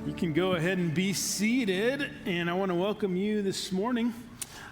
You can go ahead and be seated, and I want to welcome you this morning.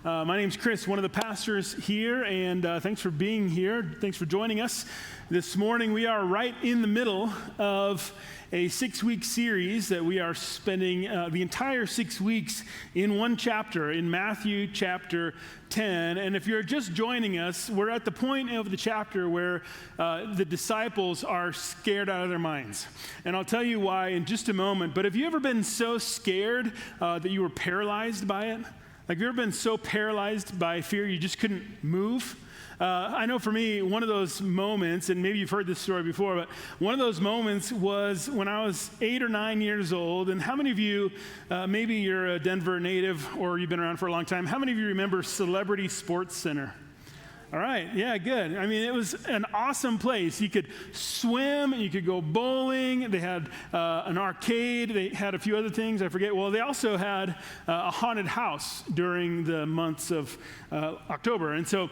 My name's Chris, one of the pastors here, and thanks for being here. Thanks for joining us. This morning, we are right in the middle of a 6-week series that we are spending the entire 6 weeks in one chapter, in Matthew chapter 10. And if you're just joining us, we're at the point of the chapter where the disciples are scared out of their minds. And I'll tell you why in just a moment. But have you ever been so scared that you were paralyzed by it? Like, have you ever been so paralyzed by fear you just couldn't move? I know for me, one of those moments, and maybe you've heard this story before, but one of those moments was when I was 8 or 9 years old. And how many of you, maybe you're a Denver native or you've been around for a long time, how many of you remember Celebrity Sports Center? All right, yeah, good. I mean, it was an awesome place. You could swim, you could go bowling. They had an arcade. They had a few other things, I forget. Well, they also had a haunted house during the months of October. And so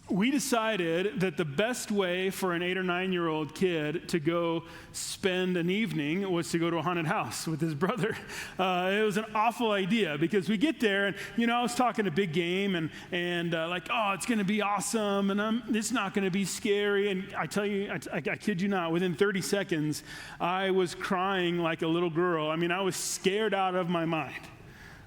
we decided that the best way for an 8 or 9-year-old kid to go spend an evening was to go to a haunted house with his brother. It was an awful idea because we get there and, you know, I was talking a big game and like, oh, it's going to be awesome and it's not going to be scary. And I tell you, I kid you not, within 30 seconds, I was crying like a little girl. I mean, I was scared out of my mind.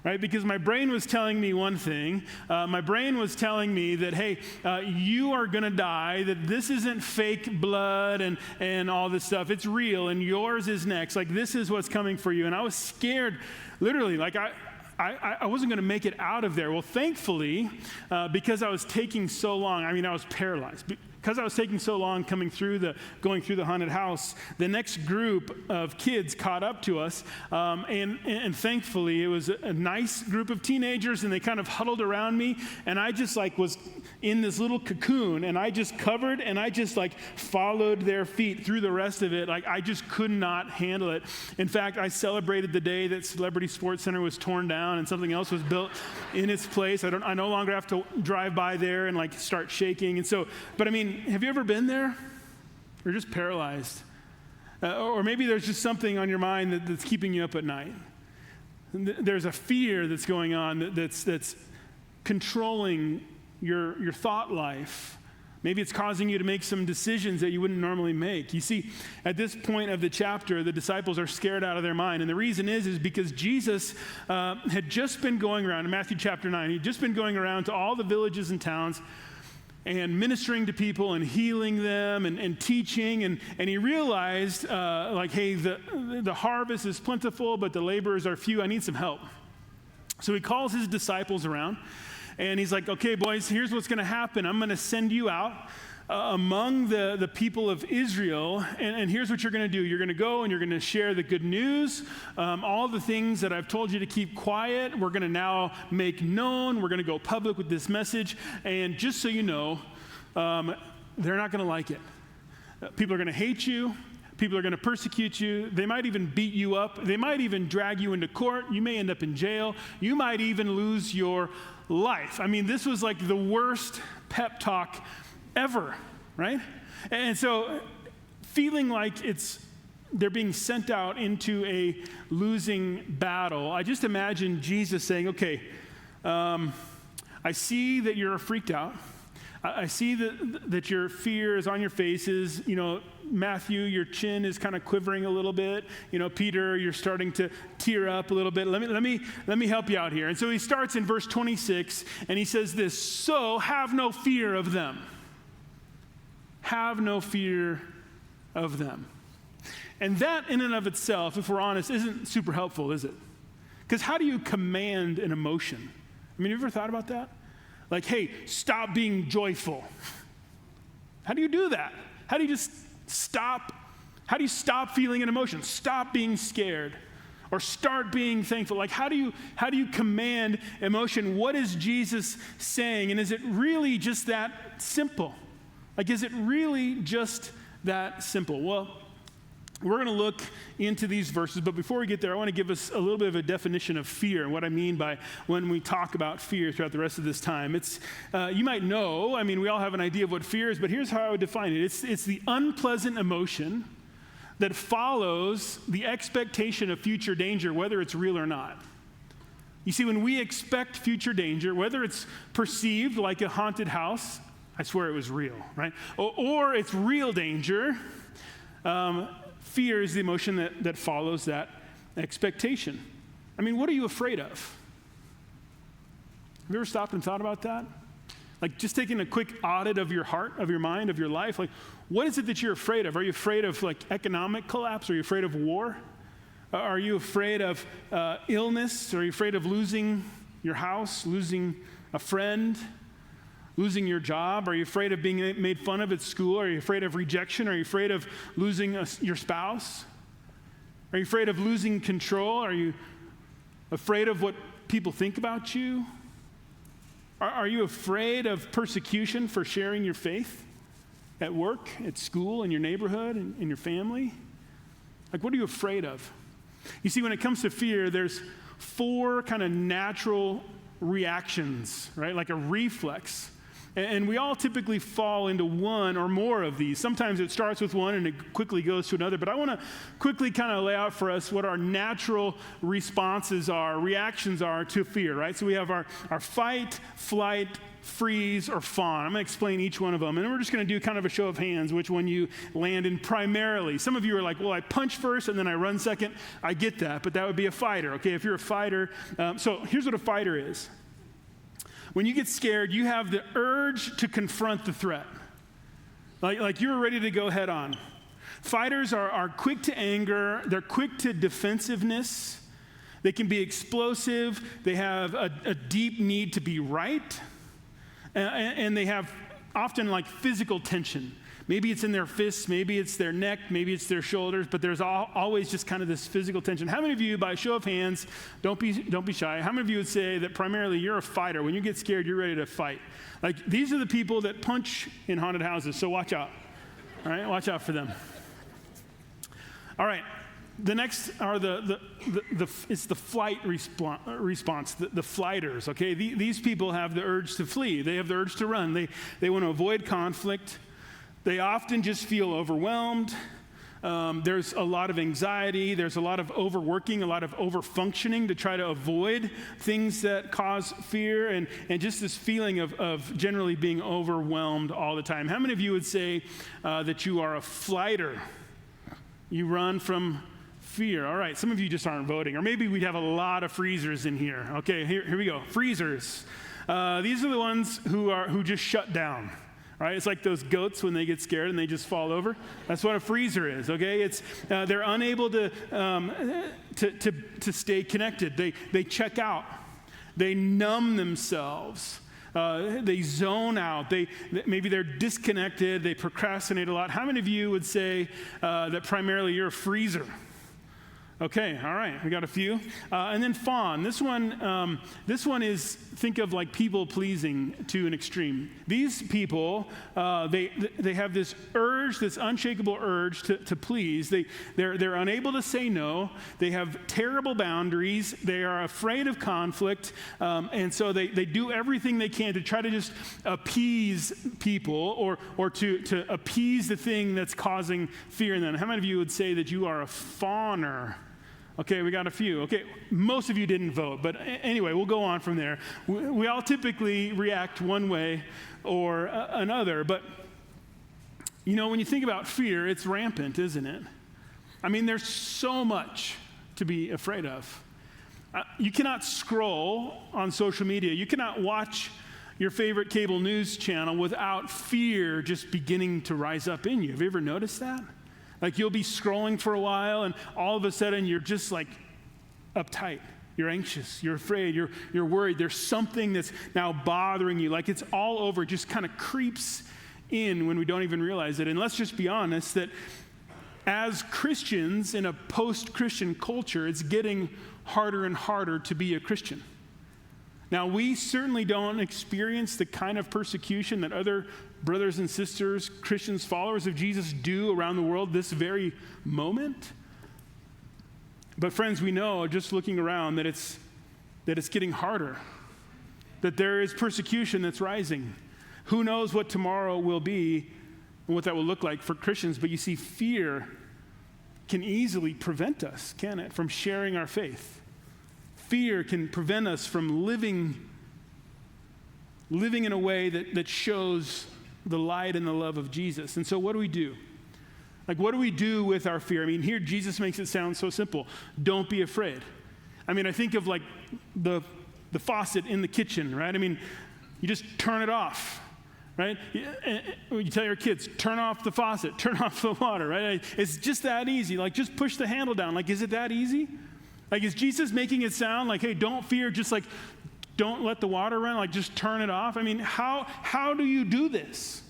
Right? Because my brain was telling me one thing. My brain was telling me that, hey, you are going to die, that this isn't fake blood and all this stuff. It's real, and yours is next. Like, this is what's coming for you. And I was scared, literally, like I wasn't going to make it out of there. Well, thankfully, because I was taking so long, I was paralyzed. Because I was taking so long going through the haunted house, the next group of kids caught up to us, and thankfully it was a nice group of teenagers, and they kind of huddled around me, and I just was in this little cocoon, and I just covered, and I just followed their feet through the rest of it. Like, I just could not handle it. In fact, I celebrated the day that Celebrity Sports Center was torn down and something else was built in its place. I no longer have to drive by there and start shaking. And so, but have you ever been there? Or just paralyzed? Or maybe there's just something on your mind that's keeping you up at night. There's a fear that's going on that's controlling your thought life. Maybe it's causing you to make some decisions that you wouldn't normally make. You see, at this point of the chapter, the disciples are scared out of their mind. And the reason is because Jesus had just been going around, in Matthew chapter 9, he'd just been going around to all the villages and towns and ministering to people and healing them and teaching. And he realized, hey, the harvest is plentiful, but the laborers are few. I need some help. So he calls his disciples around, and he's like, okay, boys, here's what's going to happen. I'm going to send you out among the people of Israel, and here's what you're going to do. You're going to go and you're going to share the good news, all the things that I've told you to keep quiet, we're going to now make known. We're going to go public with this message, and just so you know, they're not going to like it. People are going to hate you. People are going to persecute you. They might even beat you up. They might even drag you into court. You may end up in jail. You might even lose your life. This was like the worst pep talk ever, right? And so feeling like they're being sent out into a losing battle, I just imagine Jesus saying, okay, I see that you're freaked out. I see that your fear is on your faces. Matthew, your chin is kind of quivering a little bit. Peter, you're starting to tear up a little bit. Let me help you out here. And so he starts in verse 26, and he says this: so have no fear of them. Have no fear of them. And that in and of itself, if we're honest, isn't super helpful, is it? Because how do you command an emotion? Have you ever thought about that? Like, hey, stop being joyful. How do you do that? How do you just stop? How do you stop feeling an emotion? Stop being scared, or start being thankful. Like, how do you command emotion? What is Jesus saying? And is it really just that simple? Like, is it really just that simple? Well, we're going to look into these verses, but before we get there, I want to give us a little bit of a definition of fear and what I mean by when we talk about fear throughout the rest of this time. It's, you might know, we all have an idea of what fear is, but here's how I would define it. It's the unpleasant emotion that follows the expectation of future danger, whether it's real or not. You see, when we expect future danger, whether it's perceived like a haunted house, I swear it was real, right? Or it's real danger, fear is the emotion that follows that expectation. I mean, what are you afraid of? Have you ever stopped and thought about that? Like just taking a quick audit of your heart, of your mind, of your life. Like, what is it that you're afraid of? Are you afraid of like economic collapse? Are you afraid of war? Are you afraid of illness? Are you afraid of losing your house, losing a friend, losing your job? Are you afraid of being made fun of at school? Are you afraid of rejection? Are you afraid of losing your spouse? Are you afraid of losing control? Are you afraid of what people think about you? Are you afraid of persecution for sharing your faith at work, at school, in your neighborhood, in your family? Like, what are you afraid of? You see, when it comes to fear, there's 4 kind of natural reactions, right? Like a reflex. And we all typically fall into one or more of these. Sometimes it starts with one and it quickly goes to another. But I want to quickly kind of lay out for us what our natural responses are, reactions are to fear, right? So we have our fight, flight, freeze, or fawn. I'm going to explain each one of them. And then we're just going to do kind of a show of hands, which one you land in primarily. Some of you are like, well, I punch first and then I run second. I get that, but that would be a fighter, okay? If you're a fighter. So here's what a fighter is. When you get scared, you have the urge to confront the threat. Like you're ready to go head on. Fighters are quick to anger. They're quick to defensiveness. They can be explosive. They have a deep need to be right. And they have often like physical tension. Maybe it's in their fists, maybe it's their neck, maybe it's their shoulders, but there's always just kind of this physical tension. How many of you, by a show of hands, don't be shy, how many of you would say that primarily you're a fighter? When you get scared, you're ready to fight? Like, these are the people that punch in haunted houses, so watch out. All right, watch out for them. All right. The next are it's the flight response, the flighters, okay? These people have the urge to flee. They have the urge to run. They want to avoid conflict. They often just feel overwhelmed. There's a lot of anxiety. There's a lot of overworking, a lot of overfunctioning to try to avoid things that cause fear, and just this feeling of generally being overwhelmed all the time. How many of you would say that you are a flighter? You run from fear. All right, some of you just aren't voting. Or maybe we'd have a lot of freezers in here. Okay, here we go. Freezers. These are the ones who just shut down. Right? It's like those goats when they get scared and they just fall over. That's what a freezer is, okay? It's they're unable to stay connected. They check out. They numb themselves. They zone out. Maybe they're disconnected. They procrastinate a lot. How many of you would say that primarily you're a freezer? Okay, all right, we got a few. And then fawn. This one is, think of like people pleasing to an extreme. These people, they have this urge, this unshakable urge to please. They're unable to say no. They have terrible boundaries. They are afraid of conflict, and so they do everything they can to try to just appease people or to appease the thing that's causing fear in them. How many of you would say that you are a fawner? Okay, we got a few. Okay, most of you didn't vote, but anyway, we'll go on from there. We all typically react one way or another, but you know, when you think about fear, it's rampant, isn't it? I mean, there's so much to be afraid of. You cannot scroll on social media. You cannot watch your favorite cable news channel without fear just beginning to rise up in you. Have you ever noticed that? Like, you'll be scrolling for a while, and all of a sudden, you're just like uptight. You're anxious. You're afraid. You're worried. There's something that's now bothering you. Like, it's all over. It just kind of creeps in when we don't even realize it. And let's just be honest that as Christians in a post-Christian culture, it's getting harder and harder to be a Christian. Now, we certainly don't experience the kind of persecution that other brothers and sisters, Christians, followers of Jesus do around the world this very moment. But friends, we know just looking around that it's getting harder, that there is persecution that's rising. Who knows what tomorrow will be and what that will look like for Christians, but you see fear can easily prevent us, can it, from sharing our faith. Fear can prevent us from living in a way that shows the light and the love of Jesus. And so what do we do? Like, what do we do with our fear? I mean, here Jesus makes it sound so simple. Don't be afraid. I mean, I think of like the faucet in the kitchen, right? I mean, you just turn it off, right? You tell your kids, turn off the faucet, turn off the water, right? It's just that easy. Like, just push the handle down. Like, is it that easy? Like, is Jesus making it sound like, hey, don't fear, just like, don't let the water run, like, just turn it off? I mean, how do you do this?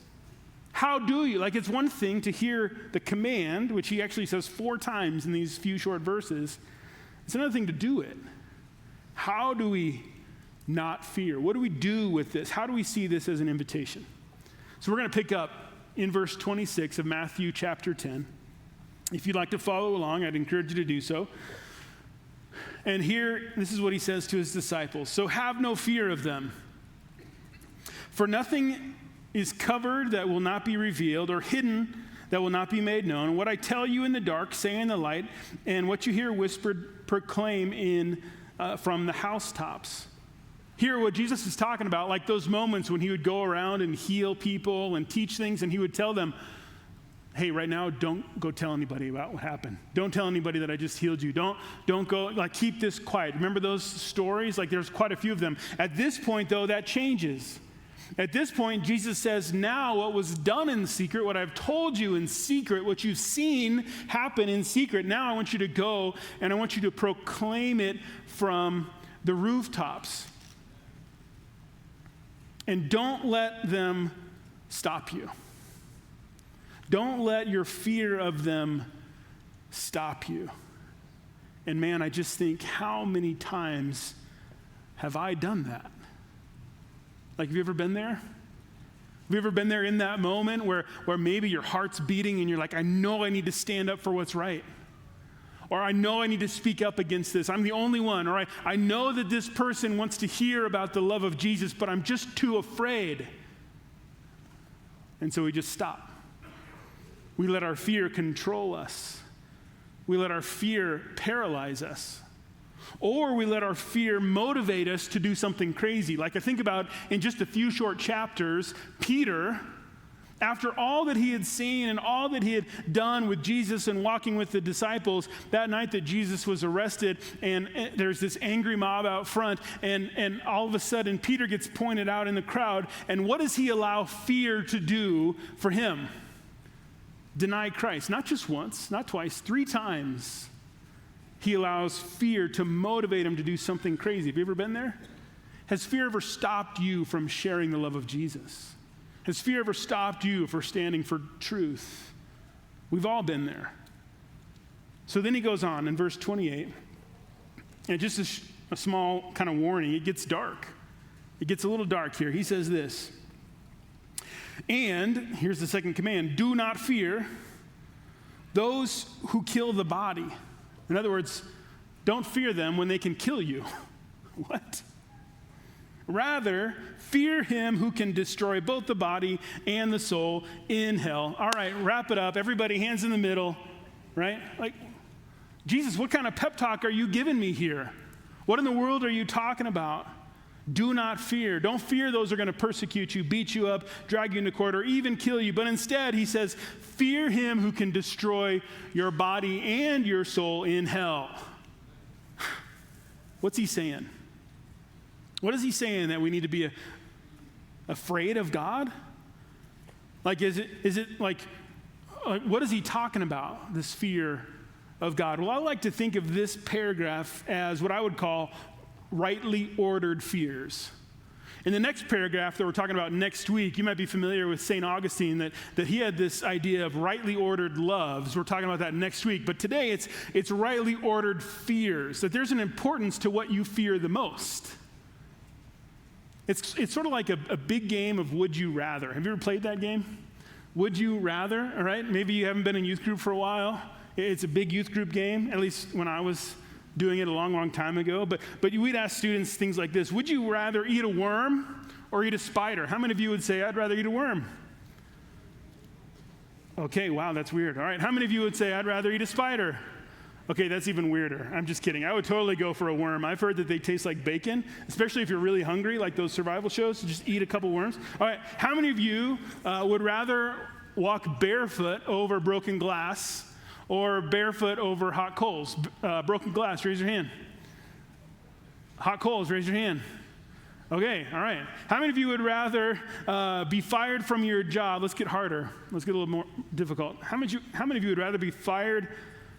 How do you? Like, it's one thing to hear the command, which he actually says 4 times in these few short verses. It's another thing to do it. How do we not fear? What do we do with this? How do we see this as an invitation? So we're going to pick up in verse 26 of Matthew chapter 10. If you'd like to follow along, I'd encourage you to do so. And here, this is what he says to his disciples. So have no fear of them. For nothing is covered that will not be revealed, or hidden that will not be made known. What I tell you in the dark, say in the light, and what you hear whispered, proclaim from the housetops. Here, what Jesus is talking about, like those moments when he would go around and heal people and teach things, and he would tell them, hey, right now, don't go tell anybody about what happened. Don't tell anybody that I just healed you. Don't go, like, keep this quiet. Remember those stories? Like, there's quite a few of them. At this point, though, that changes. At this point, Jesus says, now what was done in secret, what I've told you in secret, what you've seen happen in secret, now I want you to go and I want you to proclaim it from the rooftops. And don't let them stop you. Don't let your fear of them stop you. And man, I just think, how many times have I done that? Like, have you ever been there? Have you ever been there in that moment where maybe your heart's beating and you're like, I know I need to stand up for what's right. Or I know I need to speak up against this. I'm the only one. Or I know that this person wants to hear about the love of Jesus, but I'm just too afraid. And so we just stop. We let our fear control us. We let our fear paralyze us. Or we let our fear motivate us to do something crazy. Like, I think about in just a few short chapters, Peter, after all that he had seen and all that he had done with Jesus and walking with the disciples, that night that Jesus was arrested, and there's this angry mob out front, and all of a sudden Peter gets pointed out in the crowd, and what does he allow fear to do for him? Deny Christ. Not just once, not twice, 3 times. He allows fear to motivate him to do something crazy. Have you ever been there? Has fear ever stopped you from sharing the love of Jesus? Has fear ever stopped you from standing for truth? We've all been there. So then he goes on in verse 28, and just a small kind of warning, it gets dark. It gets a little dark here. He says this, and here's the second command, do not fear those who kill the body. In other words, don't fear them when they can kill you. What? Rather, fear him who can destroy both the body and the soul in hell. All right, wrap it up. Everybody, hands in the middle, right? Like, Jesus, what kind of pep talk are you giving me here? What in the world are you talking about? Do not fear. Don't fear those who are going to persecute you, beat you up, drag you into court, or even kill you. But instead, he says, fear him who can destroy your body and your soul in hell. What's he saying? What is he saying? That we need to be afraid of God? Like, is it like, what is he talking about, this fear of God? Well, I like to think of this paragraph as what I would call rightly ordered fears. In the next paragraph that we're talking about next week, you might be familiar with St. Augustine, that he had this idea of rightly ordered loves. We're talking about that next week. But today it's rightly ordered fears, that there's an importance to what you fear the most. It's sort of like a big game of would you rather. Have you ever played that game? Would you rather? All right, maybe you haven't been in youth group for a while. It's a big youth group game, at least when I was doing it a long, long time ago. But we'd ask students things like this. Would you rather eat a worm or eat a spider? How many of you would say, I'd rather eat a worm? Okay, wow, that's weird. All right, how many of you would say, I'd rather eat a spider? Okay, that's even weirder. I'm just kidding. I would totally go for a worm. I've heard that they taste like bacon, especially if you're really hungry, like those survival shows, so just eat a couple worms. All right, how many of you would rather walk barefoot over broken glass or barefoot over hot coals? Broken glass, raise your hand. Hot coals, raise your hand. Okay, all right. How many of you would rather be fired from your job? Let's get harder. Let's get a little more difficult. How many of you would rather be fired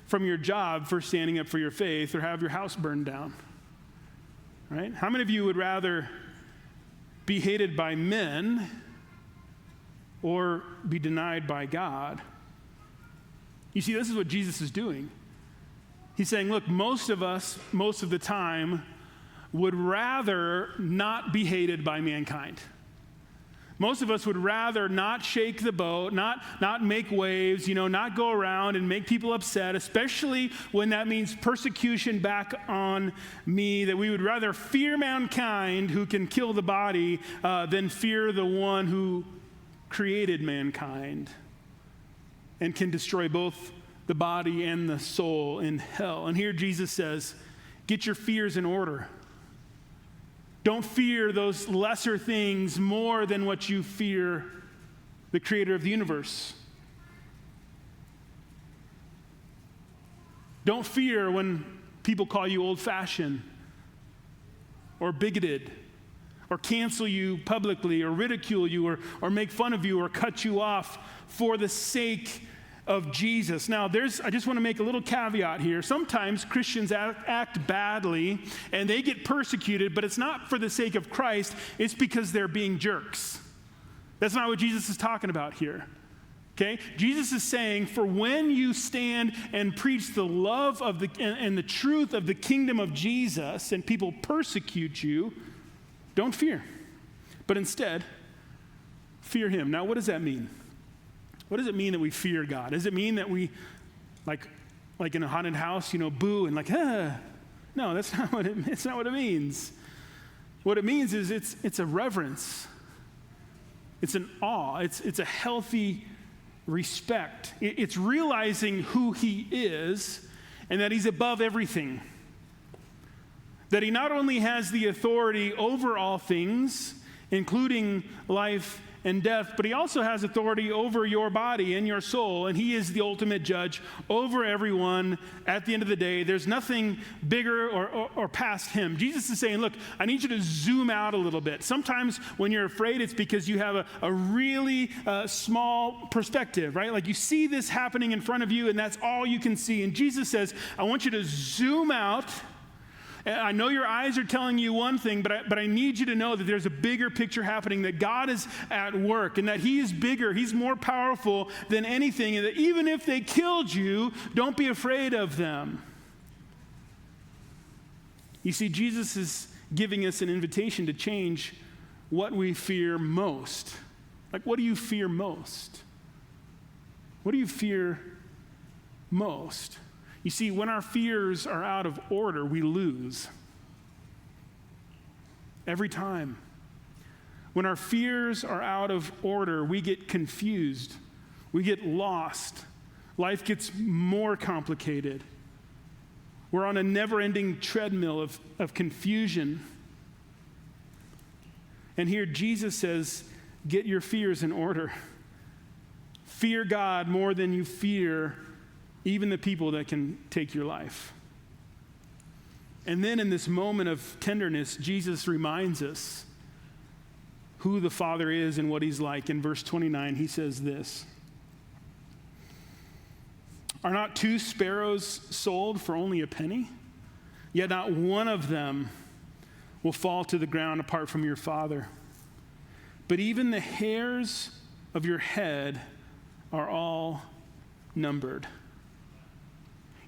from your job for standing up for your faith or have your house burned down? Right? How many of you would rather be hated by men or be denied by God? You see, this is what Jesus is doing. He's saying, look, most of us, most of the time, would rather not be hated by mankind. Most of us would rather not shake the boat, not make waves, not go around and make people upset, especially when that means persecution back on me, that we would rather fear mankind who can kill the body than fear the one who created mankind and can destroy both the body and the soul in hell. And here Jesus says, get your fears in order. Don't fear those lesser things more than what you fear the creator of the universe. Don't fear when people call you old-fashioned or bigoted or cancel you publicly or ridicule you or make fun of you or cut you off for the sake of Jesus. Now, I just want to make a little caveat here. Sometimes Christians act badly and they get persecuted, but it's not for the sake of Christ. It's because they're being jerks. That's not what Jesus is talking about here. Okay? Jesus is saying, for when you stand and preach the love of and the truth of the kingdom of Jesus and people persecute you, don't fear. But instead, fear him. Now, what does that mean? What does it mean that we fear God? Does it mean that we, like in a haunted house, boo and No, that's not what it means. What it means is it's a reverence. It's an awe. It's a healthy respect. It's realizing who he is and that he's above everything. That he not only has the authority over all things, including life and death, but he also has authority over your body and your soul, and he is the ultimate judge over everyone at the end of the day. There's nothing bigger or past him. Jesus is saying, look, I need you to zoom out a little bit. Sometimes when you're afraid, it's because you have a really small perspective, right? Like you see this happening in front of you, and that's all you can see. And Jesus says, I want you to zoom out. I know your eyes are telling you one thing, but I need you to know that there's a bigger picture happening, that God is at work, and that he is bigger, he's more powerful than anything, and that even if they killed you, don't be afraid of them. You see, Jesus is giving us an invitation to change what we fear most. Like, what do you fear most? What do you fear most? You see, when our fears are out of order, we lose. Every time. When our fears are out of order, we get confused. We get lost. Life gets more complicated. We're on a never-ending treadmill of confusion. And here Jesus says, get your fears in order. Fear God more than you fear even the people that can take your life. And then in this moment of tenderness, Jesus reminds us who the Father is and what he's like. In verse 29, he says this, are not 2 sparrows sold for only a penny? Yet not one of them will fall to the ground apart from your Father. But even the hairs of your head are all numbered.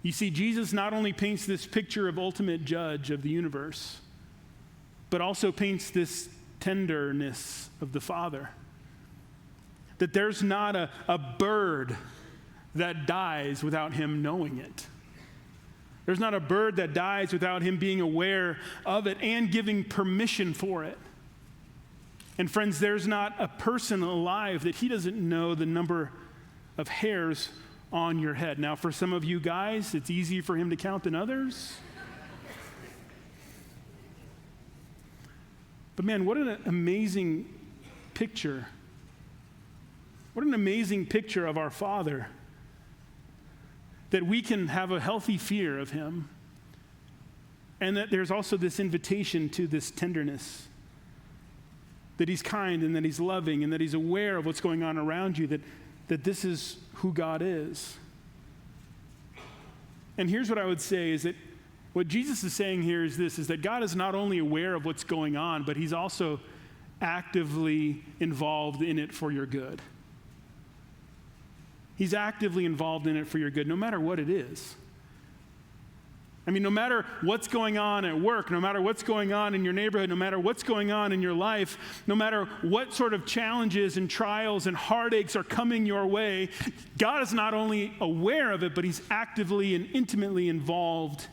You see, Jesus not only paints this picture of ultimate judge of the universe, but also paints this tenderness of the Father. That there's not a bird that dies without him knowing it. There's not a bird that dies without him being aware of it and giving permission for it. And friends, there's not a person alive that he doesn't know the number of hairs on your head. Now, for some of you guys, it's easier for him to count than others. But man, what an amazing picture. What an amazing picture of our Father, that we can have a healthy fear of him, and that there's also this invitation to this tenderness, that he's kind and that he's loving and that he's aware of what's going on around you, that this is who God is. And here's what I would say is that what Jesus is saying here is this, is that God is not only aware of what's going on, but he's also actively involved in it for your good. He's actively involved in it for your good, no matter what it is. I mean, no matter what's going on at work, no matter what's going on in your neighborhood, no matter what's going on in your life, no matter what sort of challenges and trials and heartaches are coming your way, God is not only aware of it, but he's actively and intimately involved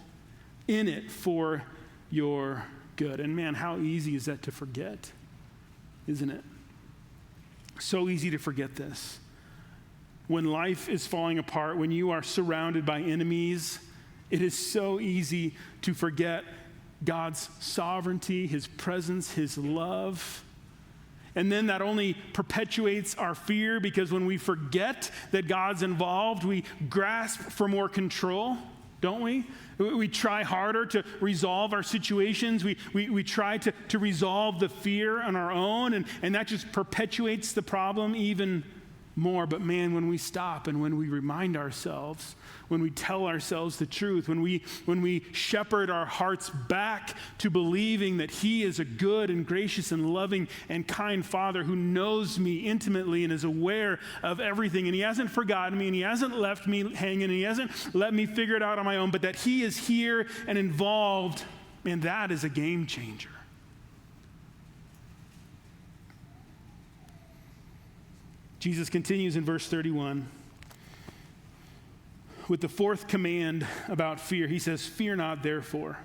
in it for your good. And man, how easy is that to forget, isn't it? So easy to forget this. When life is falling apart, when you are surrounded by enemies, it is so easy to forget God's sovereignty, his presence, his love. And then that only perpetuates our fear, because when we forget that God's involved, we grasp for more control, don't we? We try harder to resolve our situations. We try to resolve the fear on our own, and that just perpetuates the problem even more. But man, when we stop and when we remind ourselves, when we tell ourselves the truth, when we shepherd our hearts back to believing that he is a good and gracious and loving and kind Father who knows me intimately and is aware of everything, and he hasn't forgotten me, and he hasn't left me hanging, and he hasn't let me figure it out on my own, but that he is here and involved, man, that is a game changer. Jesus continues in verse 31 with the fourth command about fear. He says, "Fear not, therefore.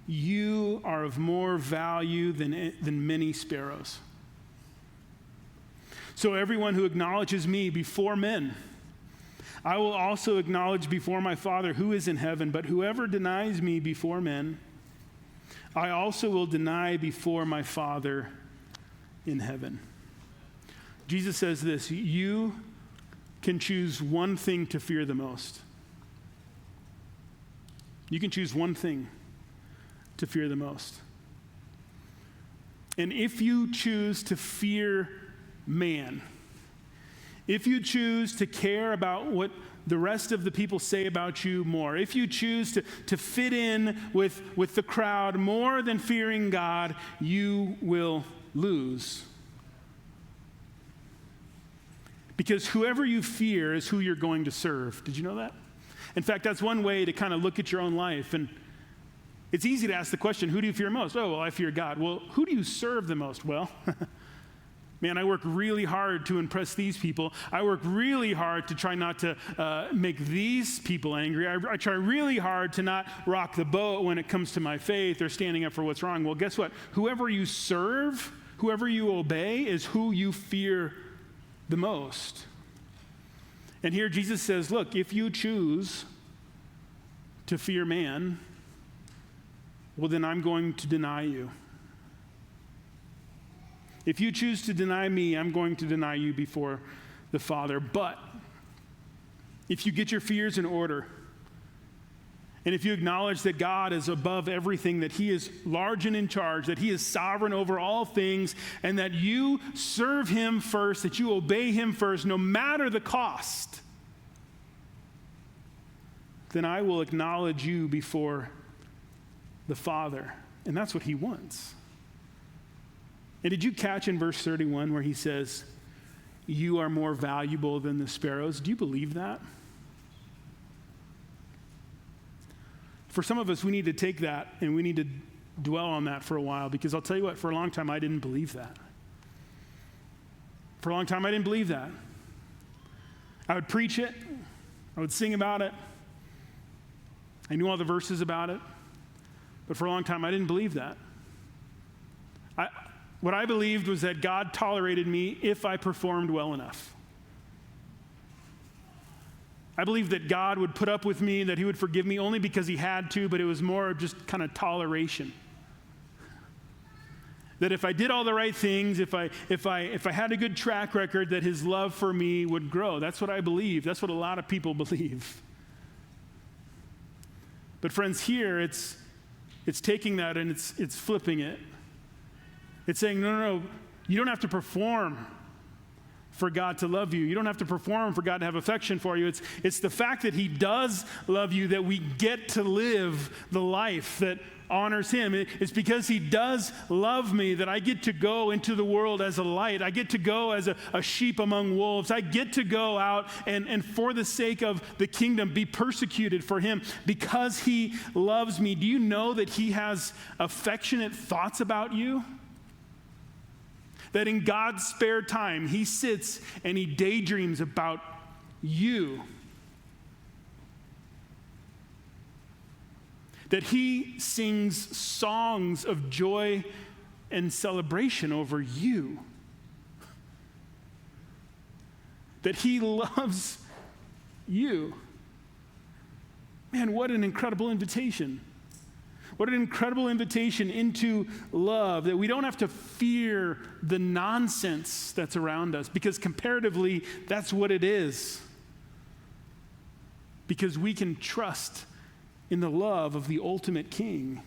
You are of more value than many sparrows. So everyone who acknowledges me before men, I will also acknowledge before my Father who is in heaven. But whoever denies me before men, I also will deny before my Father in heaven." Jesus says this: you can choose one thing to fear the most. You can choose one thing to fear the most. And if you choose to fear man, if you choose to care about what the rest of the people say about you more, if you choose to fit in with the crowd more than fearing God, you will lose. Because whoever you fear is who you're going to serve. Did you know that? In fact, that's one way to kind of look at your own life. And it's easy to ask the question, who do you fear most? Oh, well, I fear God. Well, who do you serve the most? Well, man, I work really hard to impress these people. I work really hard to try not to make these people angry. I try really hard to not rock the boat when it comes to my faith or standing up for what's wrong. Well, guess what? Whoever you serve, whoever you obey, is who you fear the most. And here Jesus says, look, if you choose to fear man, well, then I'm going to deny you. If you choose to deny me, I'm going to deny you before the Father. But if you get your fears in order, and if you acknowledge that God is above everything, that he is large and in charge, that he is sovereign over all things, and that you serve him first, that you obey him first, no matter the cost, then I will acknowledge you before the Father. And that's what he wants. And did you catch in verse 31 where he says, you are more valuable than the sparrows? Do you believe that? For some of us, we need to take that and we need to dwell on that for a while, because I'll tell you what, for a long time, I didn't believe that. For a long time, I didn't believe that. I would preach it. I would sing about it. I knew all the verses about it. But for a long time, I didn't believe that. What I believed was that God tolerated me if I performed well enough. I believe that God would put up with me, that he would forgive me only because he had to, but it was more just kind of toleration. That if I did all the right things, if I had a good track record, that his love for me would grow. That's what I believe. That's what a lot of people believe. But friends, here it's taking that and it's flipping it. It's saying, no, you don't have to perform for God to love you. You don't have to perform for God to have affection for you. It's the fact that he does love you that we get to live the life that honors him. It's because he does love me that I get to go into the world as a light. I get to go as a sheep among wolves. I get to go out and for the sake of the kingdom be persecuted for him because he loves me. Do you know that he has affectionate thoughts about you? That in God's spare time, he sits and he daydreams about you. That he sings songs of joy and celebration over you. That he loves you. Man, what an incredible invitation. What an incredible invitation into love, that we don't have to fear the nonsense that's around us, because comparatively, that's what it is. Because we can trust in the love of the ultimate King.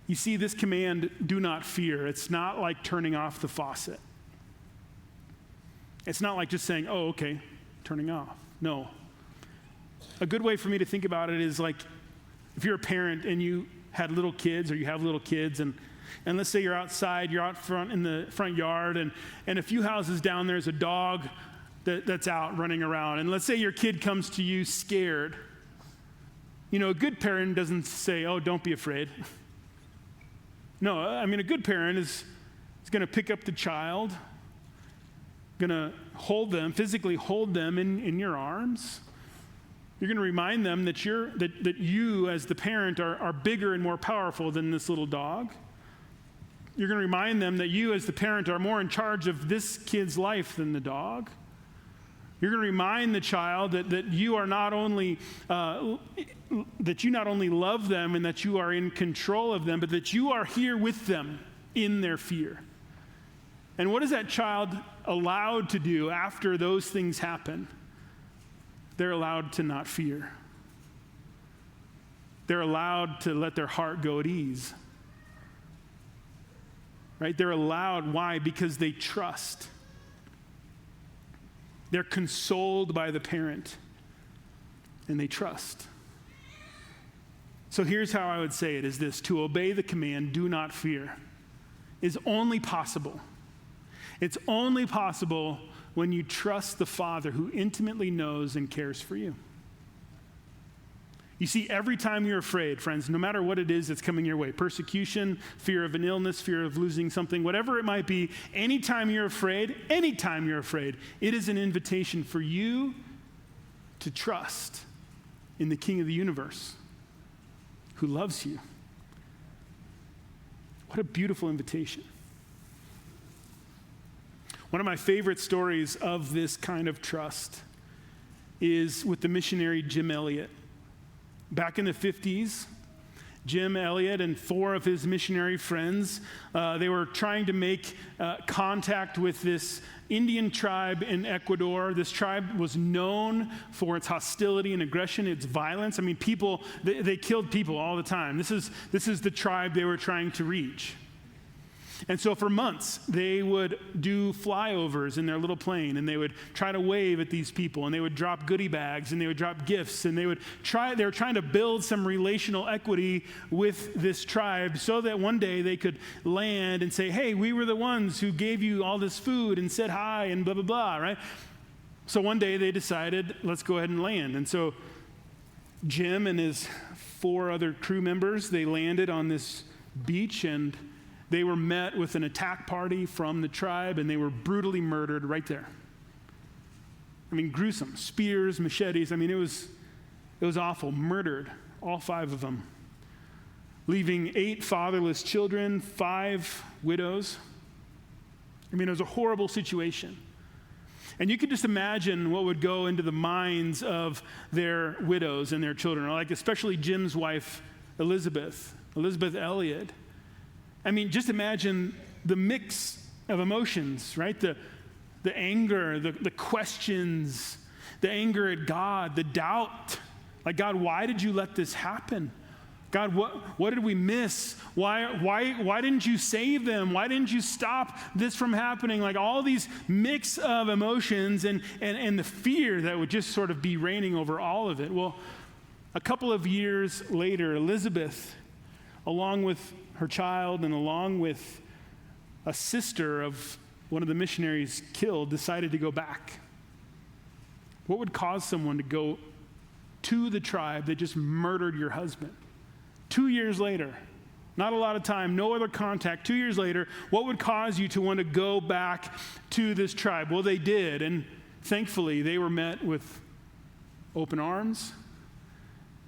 You see, this command, do not fear, it's not like turning off the faucet. It's not like just saying, oh, okay, turning off. No. A good way for me to think about it is like if you're a parent and you had little kids or you have little kids and let's say you're outside, you're out front in the front yard and a few houses down there's a dog that's out running around. And let's say your kid comes to you scared. You know, a good parent doesn't say, oh, don't be afraid. No, I mean, a good parent is going to pick up the child, going to hold them, physically hold them in your arms. You're going to remind them that you as the parent are bigger and more powerful than this little dog. You're going to remind them that you as the parent are more in charge of this kid's life than the dog. You're going to remind the child that you are not only that you not only love them and that you are in control of them, but that you are here with them in their fear. And what is that child allowed to do after those things happen? They're allowed to not fear. They're allowed to let their heart go at ease. Right? They're allowed. Why? Because they trust. They're consoled by the parent, and they trust. So here's how I would say it is this: to obey the command, do not fear, is only possible. It's only possible when you trust the Father who intimately knows and cares for you. You see, every time you're afraid, friends, no matter what it is that's coming your way, persecution, fear of an illness, fear of losing something, whatever it might be, anytime you're afraid, it is an invitation for you to trust in the King of the universe who loves you. What a beautiful invitation. One of my favorite stories of this kind of trust is with the missionary Jim Elliot. Back in the 50s, Jim Elliot and 4 of his missionary friends, they were trying to make contact with this Indian tribe in Ecuador. This tribe was known for its hostility and aggression, its violence. I mean, they killed people all the time. This is the tribe they were trying to reach. And so for months, they would do flyovers in their little plane, and they would try to wave at these people, and they would drop goodie bags, and they would drop gifts, and they were trying to build some relational equity with this tribe so that one day they could land and say, hey, we were the ones who gave you all this food and said hi and blah, blah, blah, right? So one day they decided, let's go ahead and land. And so Jim and his 4 other crew members, they landed on this beach, and they were met with an attack party from the tribe, and they were brutally murdered right there. I mean, gruesome. Spears, machetes. I mean, it was awful. Murdered, all 5 of them. Leaving 8 fatherless children, 5 widows. I mean, it was a horrible situation. And you could just imagine what would go into the minds of their widows and their children, like especially Jim's wife, Elizabeth Elliot. I mean, just imagine the mix of emotions, right? The anger, the questions, the anger at God, the doubt. Like, God, why did you let this happen? God, what did we miss? Why didn't you save them? Why didn't you stop this from happening? Like all these mix of emotions and the fear that would just sort of be reigning over all of it. Well, a couple of years later, Elizabeth, along with her child and along with a sister of one of the missionaries killed, decided to go back. What would cause someone to go to the tribe that just murdered your husband? 2 years later, not a lot of time, no other contact. 2 years later, what would cause you to want to go back to this tribe? Well, they did, and thankfully, they were met with open arms.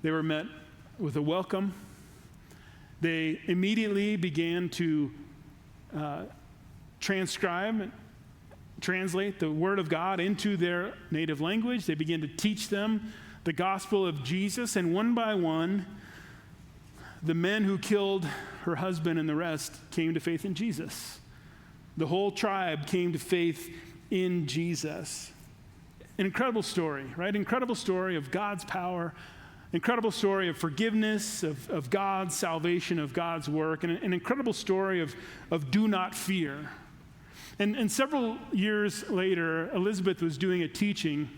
They were met with a welcome. They immediately began to translate the Word of God into their native language. They began to teach them the gospel of Jesus, and one by one, the men who killed her husband and the rest came to faith in Jesus. The whole tribe came to faith in Jesus. An incredible story, right? Incredible story of God's power, incredible story of forgiveness, of God's salvation, of God's work, and an incredible story of do not fear. And several years later, Elizabeth was doing a teaching.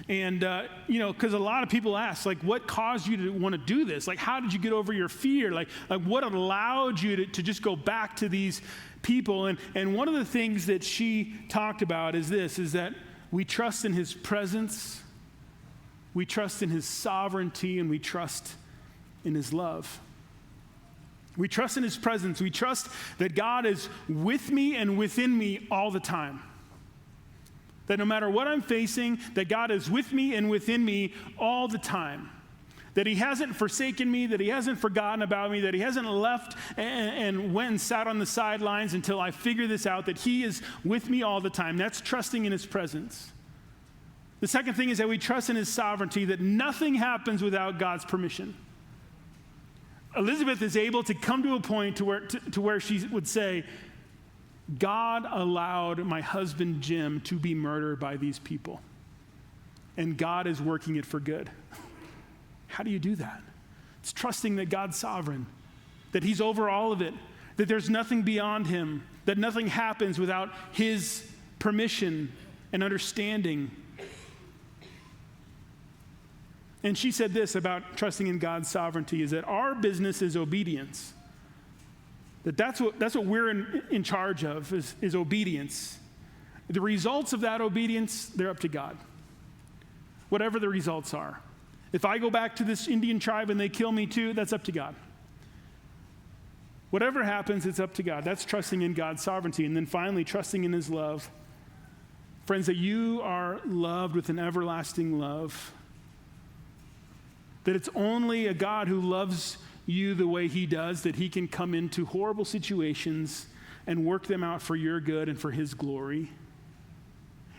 And, because a lot of people ask, like, what caused you to want to do this? Like, how did you get over your fear? Like what allowed you to just go back to these people? And one of the things that she talked about is that we trust in his presence, we trust in his sovereignty, and we trust in his love. We trust in his presence. We trust that God is with me and within me all the time. That no matter what I'm facing, that God is with me and within me all the time. That he hasn't forsaken me, that he hasn't forgotten about me, that he hasn't left and went and sat on the sidelines until I figure this out, that he is with me all the time. That's trusting in his presence. The second thing is that we trust in his sovereignty, that nothing happens without God's permission. Elizabeth is able to come to a point to where she would say, God allowed my husband Jim to be murdered by these people, and God is working it for good. How do you do that? It's trusting that God's sovereign, that he's over all of it, that there's nothing beyond him, that nothing happens without his permission and understanding. And she said this about trusting in God's sovereignty, is that our business is obedience. That's what we're in charge of, is obedience. The results of that obedience, they're up to God. Whatever the results are. If I go back to this Indian tribe and they kill me too, that's up to God. Whatever happens, it's up to God. That's trusting in God's sovereignty. And then finally, trusting in his love. Friends, that you are loved with an everlasting love. That it's only a God who loves you the way he does, that he can come into horrible situations and work them out for your good and for his glory.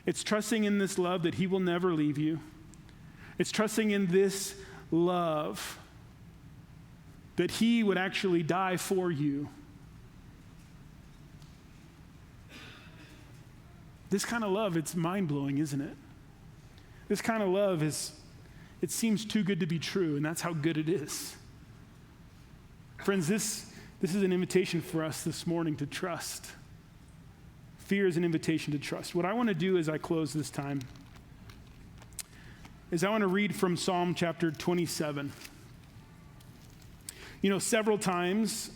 It's trusting in this love that he will never leave you. It's trusting in this love that he would actually die for you. This kind of love, it's mind-blowing, isn't it? This kind of love it seems too good to be true, and that's how good it is. Friends, this is an invitation for us this morning to trust. Fear is an invitation to trust. What I want to do as I close this time is I want to read from Psalm chapter 27. Several times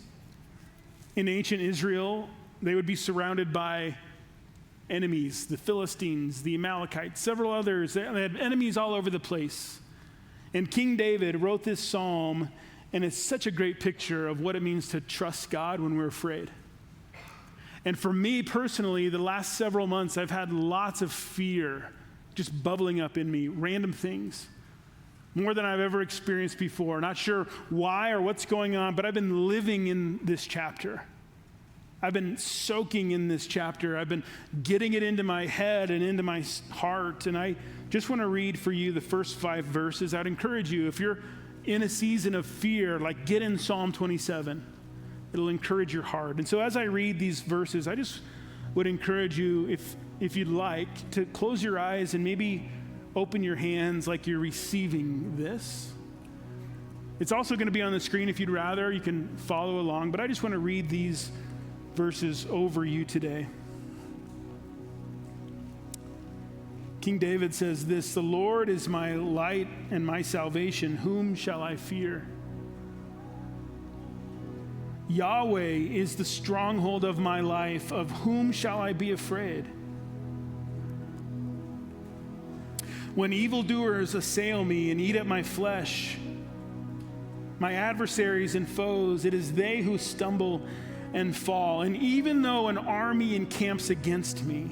in ancient Israel, they would be surrounded by enemies, the Philistines, the Amalekites, several others. They had enemies all over the place. And King David wrote this psalm, and it's such a great picture of what it means to trust God when we're afraid. And for me personally, the last several months, I've had lots of fear just bubbling up in me, random things, more than I've ever experienced before. Not sure why or what's going on, but I've been living in this chapter. I've been soaking in this chapter. I've been getting it into my head and into my heart. And I just want to read for you the first 5 verses. I'd encourage you, if you're in a season of fear, like get in Psalm 27. It'll encourage your heart. And so as I read these verses, I just would encourage you, if you'd like, to close your eyes and maybe open your hands like you're receiving this. It's also going to be on the screen if you'd rather. You can follow along. But I just want to read these verses over you today. King David says this, "The Lord is my light and my salvation. Whom shall I fear? Yahweh is the stronghold of my life. Of whom shall I be afraid? When evildoers assail me and eat up my flesh, my adversaries and foes, it is they who stumble and fall. And even though an army encamps against me,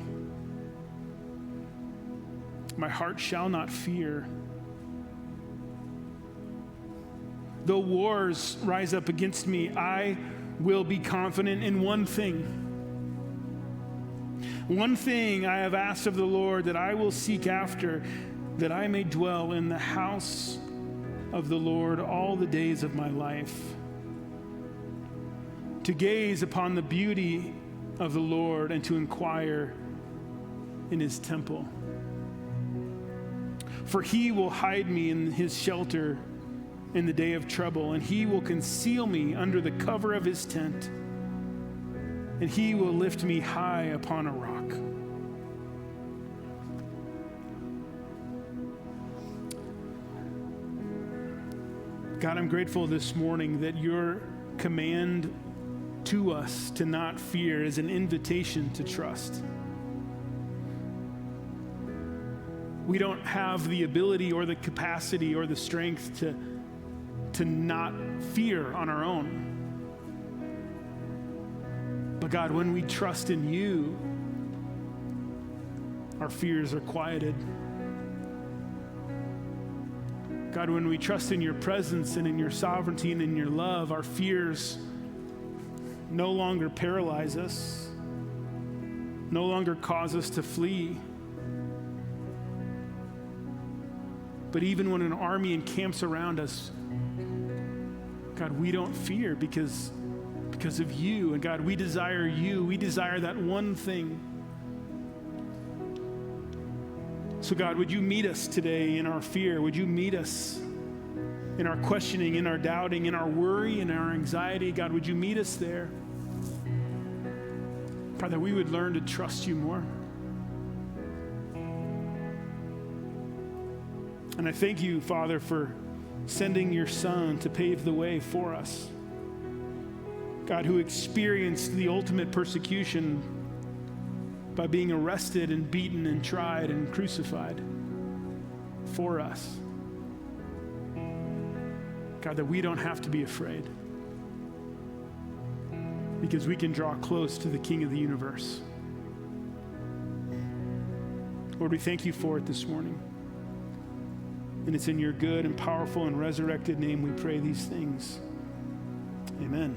my heart shall not fear. Though wars rise up against me, I will be confident in one thing. One thing I have asked of the Lord that I will seek after, that I may dwell in the house of the Lord all the days of my life, to gaze upon the beauty of the Lord and to inquire in his temple. For he will hide me in his shelter in the day of trouble, and he will conceal me under the cover of his tent, and he will lift me high upon a rock." God, I'm grateful this morning that your command to us to not fear is an invitation to trust. We don't have the ability or the capacity or the strength to not fear on our own. But God, when we trust in you, our fears are quieted. God, when we trust in your presence and in your sovereignty and in your love, our fears no longer paralyze us, no longer cause us to flee. But even when an army encamps around us, God, we don't fear because of you. And God, we desire you. We desire that one thing. So God, would you meet us today in our fear? Would you meet us in our questioning, in our doubting, in our worry, in our anxiety? God, would you meet us there? God, that we would learn to trust you more. And I thank you, Father, for sending your Son to pave the way for us. God, who experienced the ultimate persecution by being arrested and beaten and tried and crucified for us. God, that we don't have to be afraid because we can draw close to the King of the universe. Lord, we thank you for it this morning. And it's in your good and powerful and resurrected name we pray these things. Amen.